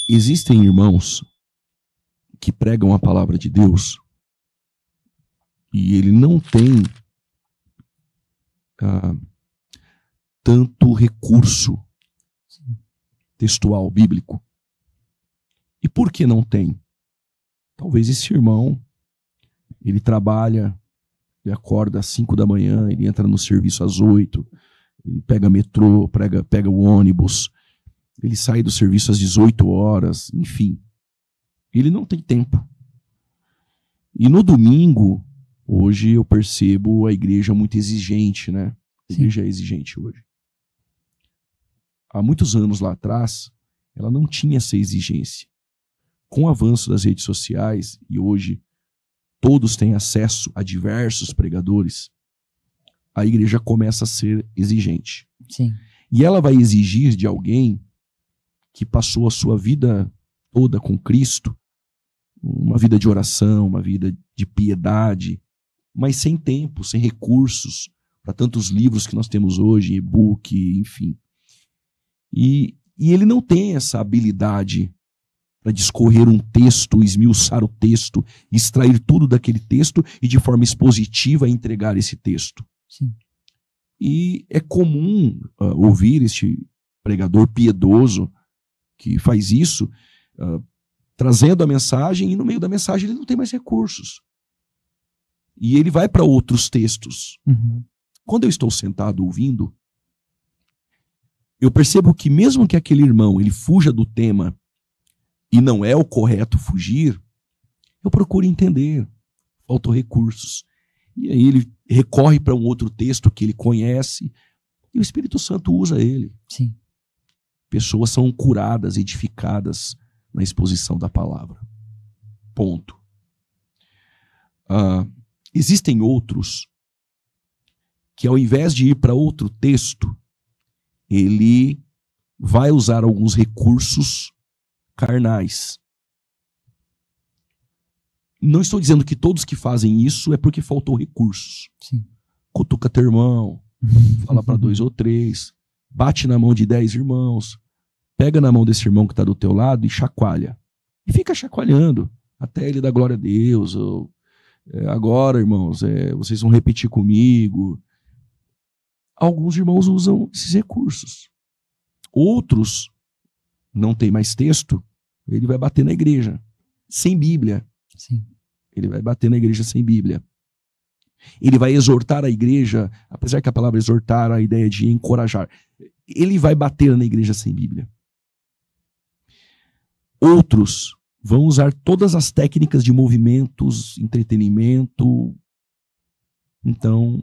Existem irmãos que pregam a palavra de Deus e ele não tem tanto recurso textual bíblico. E por que não tem? Talvez esse irmão, ele trabalha, ele acorda às 5 da manhã, ele entra no serviço às 8, ele pega metrô, pega o ônibus, ele sai do serviço às 18 horas, enfim. Ele não tem tempo. E no domingo, hoje eu percebo a igreja muito exigente, né? A igreja é exigente hoje. Há muitos anos lá atrás, ela não tinha essa exigência. Com o avanço das redes sociais, e hoje todos têm acesso a diversos pregadores, a igreja começa a ser exigente. Sim. E ela vai exigir de alguém que passou a sua vida toda com Cristo, uma vida de oração, uma vida de piedade, mas sem tempo, sem recursos, para tantos livros que nós temos hoje, e-book, enfim. E ele não tem essa habilidade para discorrer um texto, esmiuçar o texto, extrair tudo daquele texto e de forma expositiva entregar esse texto. Sim. E é comum ouvir este pregador piedoso que faz isso, trazendo a mensagem, e no meio da mensagem ele não tem mais recursos. E ele vai para outros textos. Uhum. Quando eu estou sentado ouvindo, eu percebo que mesmo que aquele irmão ele fuja do tema, e não é o correto fugir, eu procuro entender. Faltam recursos. E aí ele recorre para um outro texto que ele conhece, e o Espírito Santo usa ele. Sim. Pessoas são curadas, edificadas na exposição da palavra. Ponto. Existem outros que, ao invés de ir para outro texto, ele vai usar alguns recursos carnais. Não estou dizendo que todos que fazem isso é porque faltou recursos. Sim. Cutuca teu irmão, fala para 2 ou 3, bate na mão de 10 irmãos, pega na mão desse irmão que está do teu lado e chacoalha. E fica chacoalhando até ele dar glória a Deus. Ou, agora, irmãos, vocês vão repetir comigo. Alguns irmãos usam esses recursos. Outros não tem mais texto, ele vai bater na igreja, sem Bíblia. Sim. Ele vai bater na igreja sem Bíblia. Ele vai exortar a igreja, apesar que a palavra exortar, a ideia de encorajar, ele vai bater na igreja sem Bíblia. Outros vão usar todas as técnicas de movimentos, entretenimento. Então,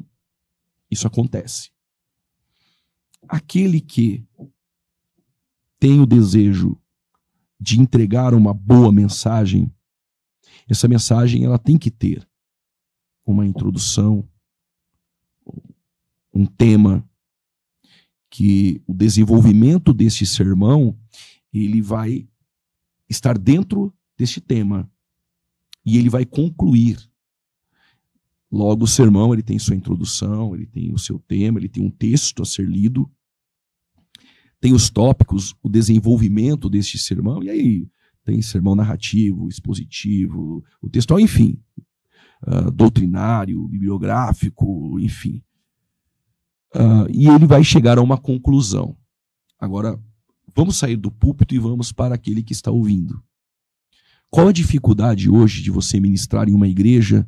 isso acontece. Aquele que tem o desejo de entregar uma boa mensagem, essa mensagem ela tem que ter uma introdução, um tema, que o desenvolvimento deste sermão, ele vai estar dentro deste tema e ele vai concluir. Logo, o sermão ele tem sua introdução, ele tem o seu tema, ele tem um texto a ser lido, tem os tópicos, o desenvolvimento deste sermão, e aí tem sermão narrativo, expositivo, o textual, enfim, doutrinário, bibliográfico, enfim. E ele vai chegar a uma conclusão. Agora, vamos sair do púlpito e vamos para aquele que está ouvindo. Qual a dificuldade hoje de você ministrar em uma igreja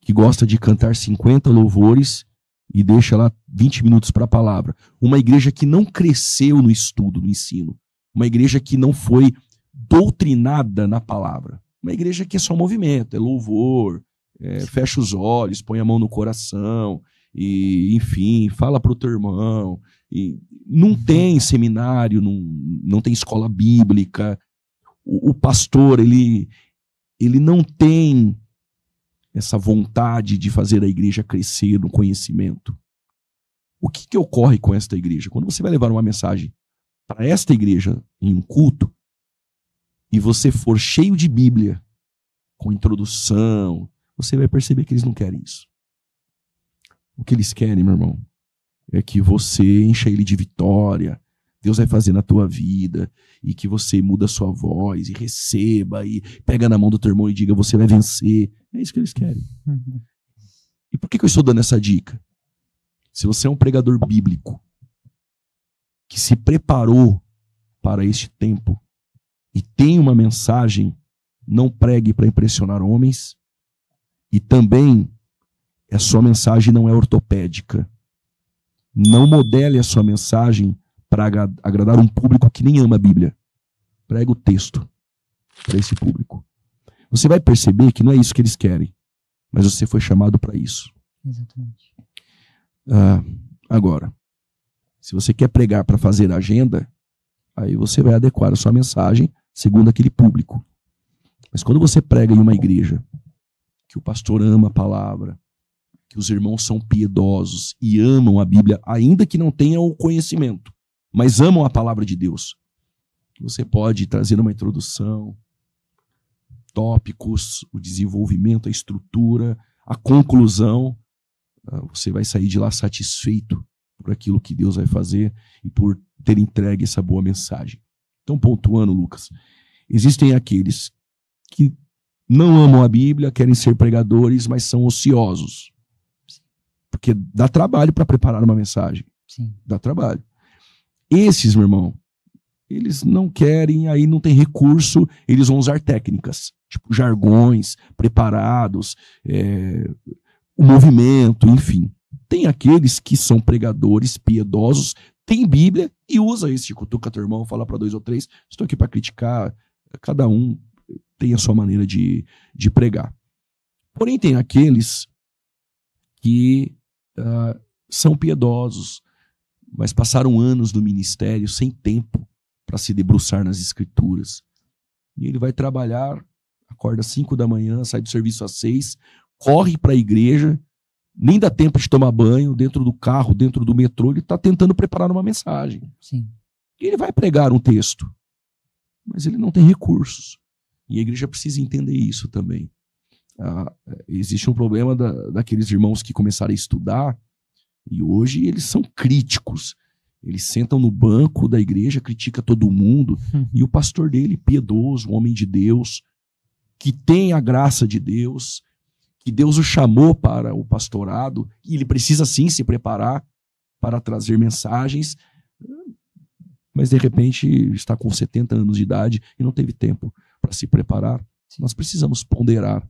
que gosta de cantar 50 louvores e deixa lá 20 minutos para a palavra? Uma igreja que não cresceu no estudo, no ensino. Uma igreja que não foi doutrinada na palavra. Uma igreja que é só movimento, é louvor, fecha os olhos, põe a mão no coração, e, enfim, fala para o teu irmão. E não tem seminário, não tem escola bíblica. O pastor, ele não tem essa vontade de fazer a igreja crescer no conhecimento. O que ocorre com esta igreja? Quando você vai levar uma mensagem para esta igreja em um culto, e você for cheio de Bíblia, com introdução, você vai perceber que eles não querem isso. O que eles querem, meu irmão, é que você encha ele de vitória, Deus vai fazer na tua vida, e que você muda a sua voz, e receba, e pega na mão do teu irmão e diga, você vai vencer. É isso que eles querem. E por que eu estou dando essa dica? Se você é um pregador bíblico, que se preparou para este tempo, e tem uma mensagem, não pregue para impressionar homens, e também a sua mensagem não é ortopédica. Não modele a sua mensagem para agradar um público que nem ama a Bíblia. Prega o texto para esse público. Você vai perceber que não é isso que eles querem, mas você foi chamado para isso. Exatamente. Agora, se você quer pregar para fazer agenda, aí você vai adequar a sua mensagem segundo aquele público. Mas quando você prega em uma igreja, que o pastor ama a palavra, que os irmãos são piedosos e amam a Bíblia, ainda que não tenham o conhecimento, mas amam a palavra de Deus, você pode trazer uma introdução, tópicos, o desenvolvimento, a estrutura, a conclusão. Você vai sair de lá satisfeito por aquilo que Deus vai fazer e por ter entregue essa boa mensagem. Então, pontuando, Lucas, existem aqueles que não amam a Bíblia, querem ser pregadores, mas são ociosos. Porque dá trabalho para preparar uma mensagem. Sim. Dá trabalho. Esses, meu irmão, eles não querem, aí não tem recurso, eles vão usar técnicas, tipo jargões preparados, o movimento, enfim. Tem aqueles que são pregadores piedosos, tem Bíblia e usa esse, cutuca teu irmão, fala para 2 ou 3, estou aqui para criticar, cada um tem a sua maneira de pregar. Porém, tem aqueles que são piedosos, mas passaram anos no ministério sem tempo para se debruçar nas escrituras. E ele vai trabalhar, acorda às 5 da manhã, sai do serviço às 6, corre para a igreja, nem dá tempo de tomar banho, dentro do carro, dentro do metrô, ele está tentando preparar uma mensagem. Sim. E ele vai pregar um texto, mas ele não tem recursos. E a igreja precisa entender isso também. Existe um problema daqueles irmãos que começaram a estudar, e hoje eles são críticos. Eles sentam no banco da igreja, critica todo mundo, e o pastor dele, piedoso, um homem de Deus, que tem a graça de Deus, que Deus o chamou para o pastorado, e ele precisa sim se preparar para trazer mensagens, mas de repente está com 70 anos de idade e não teve tempo para se preparar. Nós precisamos ponderar